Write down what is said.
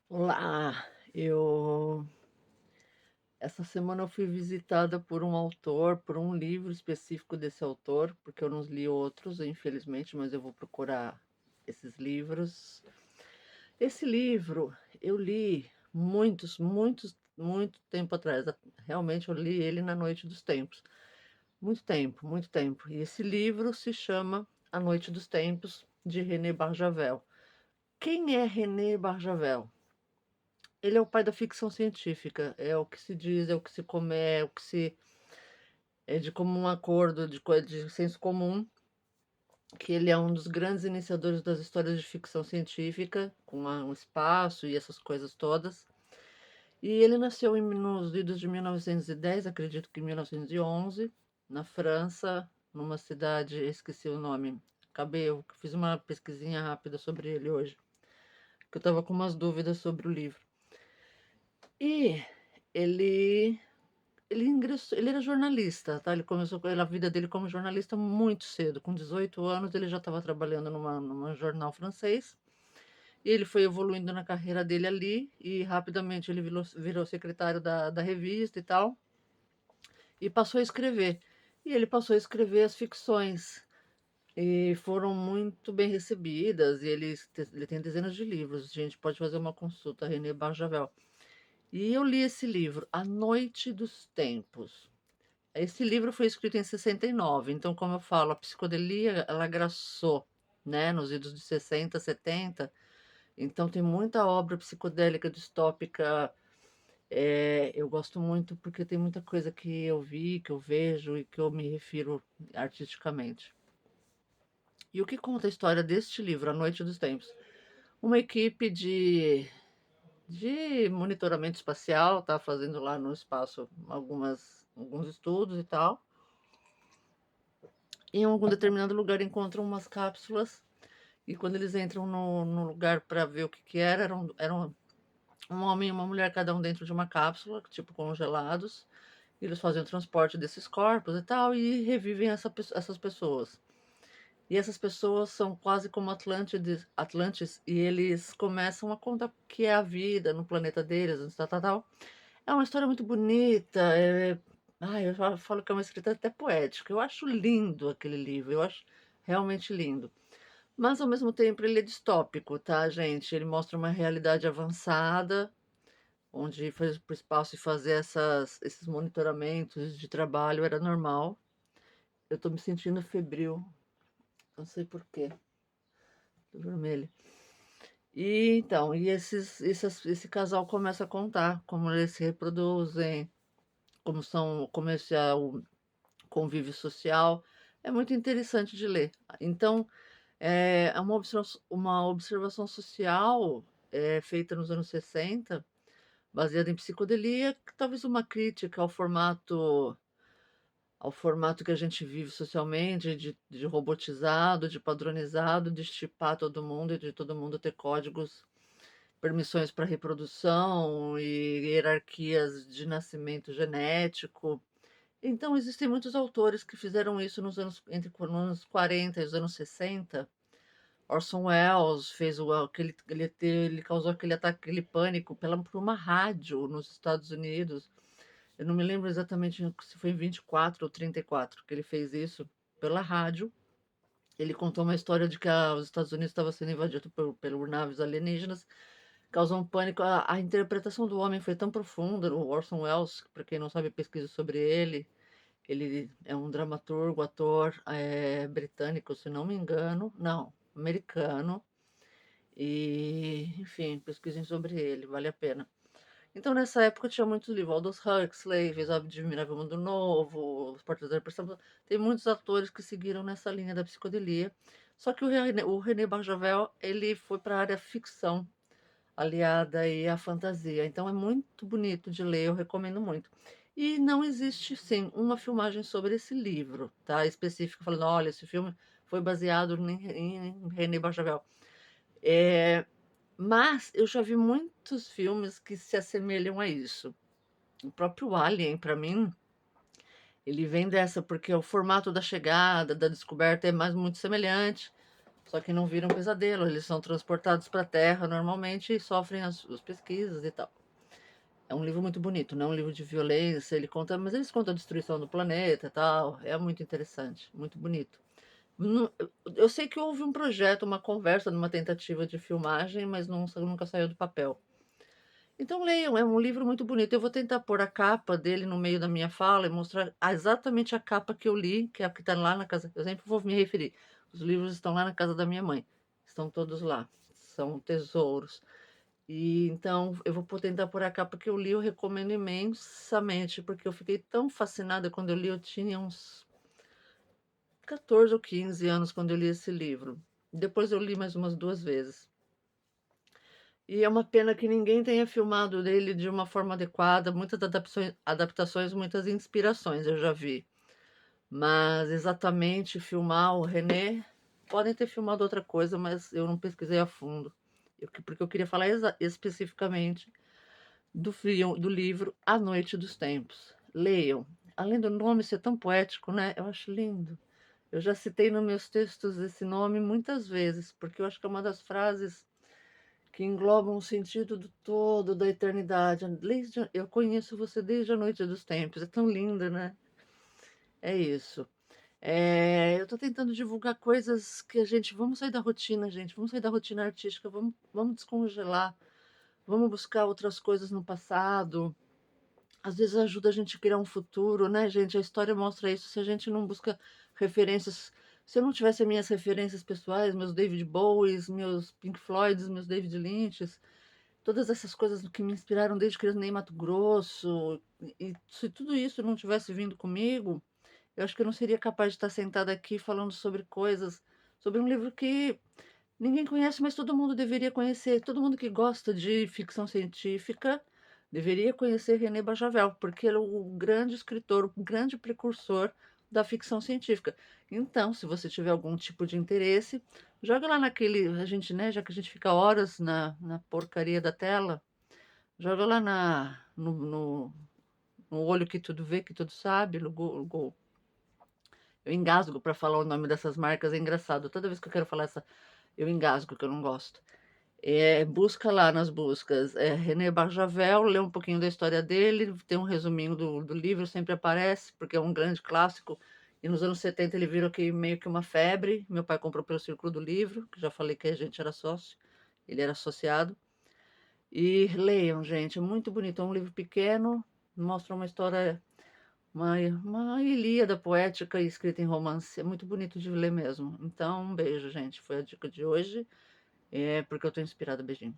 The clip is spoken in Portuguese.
Olá, eu essa semana eu fui visitada por um autor, por um livro específico desse autor, porque eu não li outros, infelizmente, mas eu vou procurar esses livros. Esse livro eu li muito tempo atrás. Realmente eu li ele na Noite dos Tempos. Muito tempo, muito tempo. E esse livro se chama A Noite dos Tempos, de René Barjavel. Quem é René Barjavel? Ele é o pai da ficção científica, é o que se diz, é o que se come é o que se é de comum acordo, de senso comum, que ele é um dos grandes iniciadores das histórias de ficção científica, com um espaço e essas coisas todas. E ele nasceu nos idos de 1910, acredito que em 1911, na França, numa cidade, esqueci o nome. Eu fiz uma pesquisinha rápida sobre ele hoje, que eu estava com umas dúvidas sobre o livro. E ele ele era jornalista, tá, ele começou a vida dele como jornalista muito cedo, com 18 anos ele já estava trabalhando numa jornal francês, e ele foi evoluindo na carreira dele ali, e rapidamente ele virou secretário da revista e tal, e passou a escrever. E ele passou a escrever as ficções, e foram muito bem recebidas, e ele tem dezenas de livros, a gente pode fazer uma consulta, René Barjavel. E eu li esse livro, A Noite dos Tempos. Esse livro foi escrito em 69, então, como eu falo, a psicodelia, ela agraçou, né, nos idos de 60, 70, então tem muita obra psicodélica distópica, eu gosto muito porque tem muita coisa que eu vi, que eu vejo e que eu me refiro artisticamente. E o que conta a história deste livro, A Noite dos Tempos? Uma equipe de monitoramento espacial está fazendo lá no espaço alguns estudos e tal. Em algum determinado lugar encontram umas cápsulas e quando eles entram no lugar para ver o que que era, eram um homem e uma mulher, cada um dentro de uma cápsula, tipo congelados. E eles fazem o transporte desses corpos e tal e revivem essas pessoas. E essas pessoas são quase como Atlantes e eles começam a contar o que é a vida no planeta deles, tal, tal, tal. É uma história muito bonita, eu falo que é uma escrita até poética. Eu acho lindo aquele livro, eu acho realmente lindo. Mas ao mesmo tempo ele é distópico, tá, gente? Ele mostra uma realidade avançada, onde ir para o espaço e fazer esses monitoramentos de trabalho era normal. Eu tô me sentindo febril, não sei por quê, tô vermelha. E então, esse casal começa a contar como eles se reproduzem, como esse é o convívio social. É muito interessante de ler. Então, é uma observação social feita nos anos 60, baseada em psicodelia, talvez uma crítica ao formato que a gente vive socialmente, de robotizado, de padronizado, de estipar todo mundo e de todo mundo ter códigos, permissões para reprodução e hierarquias de nascimento genético. Então, existem muitos autores que fizeram isso entre os anos 40 e os anos 60. Orson Welles fez ele causou aquele ataque, aquele pânico por uma rádio nos Estados Unidos. Eu não me lembro exatamente se foi em 24 ou 34 que ele fez isso pela rádio. Ele contou uma história de que os Estados Unidos estava sendo invadido por naves alienígenas, causou um pânico. A interpretação do homem foi tão profunda. O Orson Welles, para quem não sabe, pesquisa sobre ele. Ele é um dramaturgo, ator britânico, se não me engano. Não, americano. E, enfim, pesquisem sobre ele, vale a pena. Então, nessa época, tinha muitos livros. Aldous Huxley fez O Admirável Mundo Novo, Os Portas da Depressão. Tem muitos atores que seguiram nessa linha da psicodelia. Só que o René Barjavel, ele foi para a área ficção, aliada aí à fantasia. Então, é muito bonito de ler, eu recomendo muito. E não existe, sim, uma filmagem sobre esse livro, tá? Específico, falando, olha, esse filme foi baseado em René Barjavel. É, mas eu já vi muitos filmes que se assemelham a isso. O próprio Alien, para mim, ele vem dessa, porque o formato da chegada, da descoberta é mais muito semelhante. só que não viram pesadelo, eles são transportados para a Terra normalmente e sofrem as pesquisas e tal. É um livro muito bonito, não é um livro de violência, ele conta, mas eles contam a destruição do planeta e tal. É muito interessante, muito bonito. Eu sei que houve um projeto, uma conversa, numa tentativa de filmagem, mas nunca saiu do papel. Então leiam, é um livro muito bonito. Eu vou tentar pôr a capa dele no meio da minha fala e mostrar exatamente a capa que eu li, que é a que está lá na casa. Eu sempre vou me referir. Os livros estão lá na casa da minha mãe. Estão todos lá. São tesouros. E então eu vou tentar pôr a capa que eu li, eu recomendo imensamente, porque eu fiquei tão fascinada quando eu li, eu tinha uns 14 ou 15 anos quando eu li esse livro. Depois eu li mais umas 2 vezes. E é uma pena que ninguém tenha filmado dele de uma forma adequada, muitas adaptações, muitas inspirações eu já vi. Mas exatamente filmar o René, podem ter filmado outra coisa, mas eu não pesquisei a fundo. Porque eu queria falar especificamente do livro A Noite dos Tempos. Leiam. Além do nome ser tão poético, né? Eu acho lindo. Eu já citei nos meus textos esse nome muitas vezes, porque eu acho que é uma das frases que englobam o sentido do todo, da eternidade. Eu conheço você desde a noite dos tempos. É tão lindo, né? É isso. Eu estou tentando divulgar coisas que a gente. Vamos sair da rotina, gente. Vamos sair da rotina artística. Vamos descongelar. Vamos buscar outras coisas no passado. Às vezes ajuda a gente a criar um futuro, né, gente? A história mostra isso. Se a gente não busca referências, se eu não tivesse as minhas referências pessoais, meus David Bowies, meus Pink Floyds, meus David Lynchs, todas essas coisas que me inspiraram desde criança, nem Mato Grosso, e se tudo isso não tivesse vindo comigo, eu acho que eu não seria capaz de estar sentada aqui falando sobre coisas, sobre um livro que ninguém conhece, mas todo mundo deveria conhecer. Todo mundo que gosta de ficção científica deveria conhecer René Barjavel, porque ele é o grande escritor, o grande precursor da ficção científica. Então, se você tiver algum tipo de interesse, joga lá naquele, a gente, né, já que a gente fica horas na porcaria da tela, joga lá no olho que tudo vê, que tudo sabe, no Google. Eu engasgo para falar o nome dessas marcas, é engraçado. Toda vez que eu quero falar essa, eu engasgo, que eu não gosto. Busca lá nas buscas, René Barjavel, lê um pouquinho da história dele, tem um resuminho do livro, sempre aparece, porque é um grande clássico. E nos anos 70 ele virou aqui meio que uma febre. Meu pai comprou pelo Círculo do Livro, que já falei que a gente era sócio, ele era associado. E leiam, gente, é muito bonito. É um livro pequeno, mostra uma história, uma ilíada poética e escrita em romance. É muito bonito de ler mesmo. Então, um beijo, gente. Foi a dica de hoje. Porque eu tô inspirada. Beijinho.